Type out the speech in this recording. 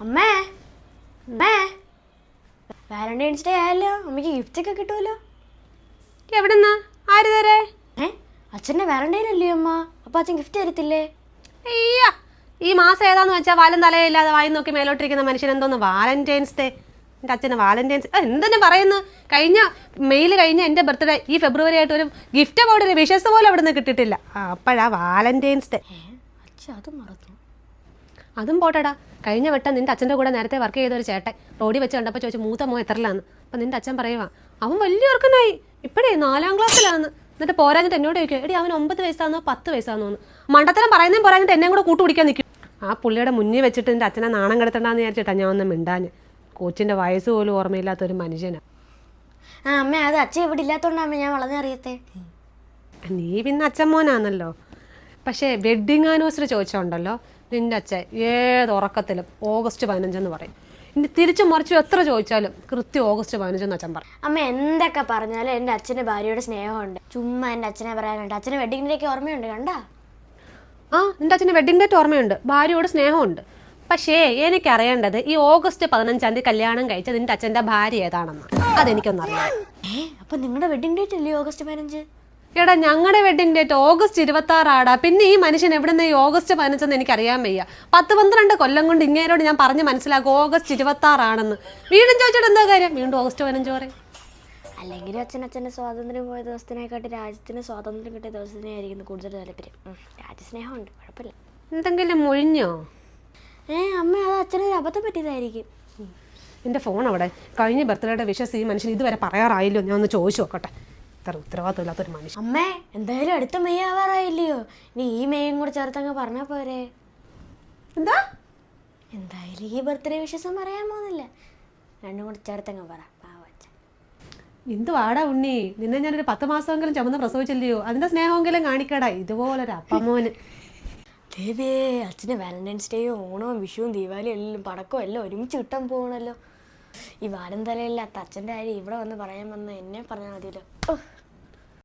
അമ്മേ അമ്മേ Valentine's day ആയല്ലോ, അമ്മയ്ക്ക് ഗിഫ്റ്റ് ഒക്കെ കിട്ടുമല്ലോ. എവിടെന്നാ? ആര് തരേ? അച്ഛൻ്റെ വാലന്റൈൻ അല്ലേ അമ്മ, അപ്പൊ അച്ഛൻ ഗിഫ്റ്റ് തരത്തില്ലേ? അയ്യാ, ഈ മാസം ഏതാന്ന് വെച്ചാൽ വാലും തലയില്ലാതെ വായി നോക്കി മേലോട്ടിരിക്കുന്ന മനുഷ്യൻ എന്തോന്ന് വാലന്റൈൻസ് ഡേ? എൻ്റെ അച്ഛന് വാലന്റൈൻസ് എന്തെന്നെ പറയുന്നു? കഴിഞ്ഞ മെയിൽ കഴിഞ്ഞ എൻ്റെ ബർത്ത്ഡേ ഈ ഫെബ്രുവരി ആയിട്ട് ഒരു ഗിഫ്റ്റ് പോലും ഒരു വിഷസ് പോലും അവിടെ നിന്ന് കിട്ടിയിട്ടില്ല. അപ്പോഴാ വാലന്റൈൻസ് ഡേ. അച്ഛൻ അത് മറന്നു. അതും പോട്ടടാ, കഴിഞ്ഞ വട്ടം നിൻ്റെ അച്ഛൻ്റെ കൂടെ നേരത്തെ വർക്ക് ചെയ്ത ഒരു ചേട്ടൻ റോഡിൽ വെച്ച് കണ്ടപ്പോൾ ചോദിച്ചു മൂത്ത മോ എത്രലാന്ന്. അപ്പം നിൻ്റെ അച്ഛൻ പറയുവാ അവൻ വലിയ ഓർക്കനായി, ഇപ്പോഴേ 4ാം ക്ലാസ്സിലാന്ന്. എന്നിട്ട് പോരാഞ്ഞിട്ട് എന്നോട് ചോദിക്കും, എടി അവൻ 9 വയസ്സാന്നോ 10 വയസ്സാന്നോ എന്ന്. മണ്ടത്തരം പറയുന്നതും പോരാഞ്ഞിട്ട് എന്നെ കൂടെ കൂട്ടുപിടിക്കാൻ നിൽക്കും. ആ പുള്ളിയുടെ മുന്നിൽ വെച്ചിട്ട് നിൻ്റെ അച്ഛനെ നാണം കിടത്തണ്ടെന്ന് വിചാരിച്ചിട്ടാ ഞാൻ ഒന്ന് മിണ്ടാന്. കൊച്ചിൻ്റെ വയസ്സ് പോലും ഓർമ്മയില്ലാത്തൊരു മനുഷ്യനാണ്. അമ്മ അത് അച്ഛൻ ഇവിടെ ഇല്ലാത്തതുകൊണ്ടാണ് ഞാൻ വളർന്നറിയത്തെ. നീ പിന്നെ അച്ഛൻ മോനാന്നല്ലോ. പക്ഷേ വെഡ്ഡിങ് ആനിവേഴ്സറി ചോദിച്ചോണ്ടല്ലോ നിൻ്റെ അച്ഛൻ ഏത് ഉറക്കത്തിലും ഓഗസ്റ്റ് 15 പറയും. ഇനി തിരിച്ചു മറിച്ചു എത്ര ചോദിച്ചാലും കൃത്യം ഓഗസ്റ്റ് 15 അച്ഛൻ പറയും. അമ്മ എന്തൊക്കെ പറഞ്ഞാലും എൻ്റെ അച്ഛൻ്റെ ഭാര്യയുടെ സ്നേഹമുണ്ട്. ചുമ്മാ എൻ്റെ അച്ഛനെ പറയാനുണ്ട്. അച്ഛന് വെഡിങ് ഡേക്ക് ഓർമ്മയുണ്ട് കണ്ടാ? നിൻ്റെ അച്ഛന് വെഡ്ഡിങ് ഡേറ്റ് ഓർമ്മയുണ്ട്, ഭാര്യയോട് സ്നേഹമുണ്ട്. പക്ഷേ എനിക്കറിയേണ്ടത് ഈ ഓഗസ്റ്റ് 15 കല്യാണം കഴിച്ച നിൻ്റെ അച്ഛൻ്റെ ഭാര്യ ഏതാണെന്ന്. അതെനിക്കൊന്നറിയാം. അപ്പൊ നിങ്ങളുടെ വെഡിങ് ഡേറ്റ് അല്ലേ ഓഗസ്റ്റ് 15? എടാ, ഞങ്ങളുടെ വെഡിങ് ഡേറ്റ് ഓഗസ്റ്റ് 26 ആടാ. പിന്നെ ഈ മനുഷ്യൻ എവിടെ നിന്ന് ഈ ഓഗസ്റ്റ് 15 എനിക്കറിയാൻ വയ്യ. 10-12 കൊല്ലം കൊണ്ട് ഇങ്ങേരോട് ഞാൻ പറഞ്ഞ് മനസ്സിലാക്കും ഓഗസ്റ്റ് 26 ആണെന്ന്. വീണ്ടും ചോദിച്ചിട്ട് എന്താ കാര്യം? വീണ്ടും ഓഗസ്റ്റ് 15 പറയും. അല്ലെങ്കിൽ അച്ഛൻ്റെ സ്വാതന്ത്ര്യം പോയ ദിവസത്തിനെക്കാട്ടി രാജ്യത്തിന് സ്വാതന്ത്ര്യം കിട്ടിയ ദിവസത്തിനായിരിക്കും കൂടുതൽ താല്പര്യം. രാജ്യസ്നേഹമുണ്ട്, കുഴപ്പമില്ല. എന്തെങ്കിലും മുഴിഞ്ഞോ? അമ്മ അത് അച്ഛനൊരു അബദ്ധം പറ്റിയതായിരിക്കും. എൻ്റെ ഫോൺ അവിടെ. കഴിഞ്ഞ ബർത്ത്ഡേയുടെ വിഷസ് ഈ മനുഷ്യൻ ഇതുവരെ പറയാറായില്ലോ, ഞാൻ ഒന്ന് ചോദിച്ചു നോക്കട്ടെ. ഇത്ര ഉത്തരവാദിത്തമില്ലാത്തൊരു മനുഷ്യൻ. അമ്മേ, എന്തായാലും അടുത്ത മെയ് ആവാറായില്ലയോ? ഇനി ഈ മെയ്യും കൂടെ ചേർത്തങ്ങ് പറഞ്ഞാൽ പോരെ? എന്താ? എന്തായാലും ഈ ബർത്ത്ഡേ വിഷസം പറയാൻ പോകുന്നില്ല, രണ്ടും കൂടെ ചേർത്തങ്ങ് പറ. എന്തുവാടാ ഉണ്ണി, നിന്നെ ഞാനൊരു 10 മാസമെങ്കിലും ചുമന്ന് പ്രസവിച്ചില്ലയോ? അതിൻ്റെ സ്നേഹമെങ്കിലും കാണിക്കടാ. ഇതുപോലൊരു അപ്പമോന്. ദേവേ, അച്ഛന് വാലന്റൈൻസ് ഡേയും ഓണവും വിഷുവും ദീപാവലിയും എല്ലാം പടക്കവും എല്ലാം ഒരുമിച്ച് കിട്ടാൻ പോകണല്ലോ. ഈ വാരം തലയില്ലാത്ത അച്ഛൻ്റെ കാര്യം ഇവിടെ വന്ന് പറയാൻ വന്ന് എന്നെ പറഞ്ഞാൽ മതിയല്ലോ.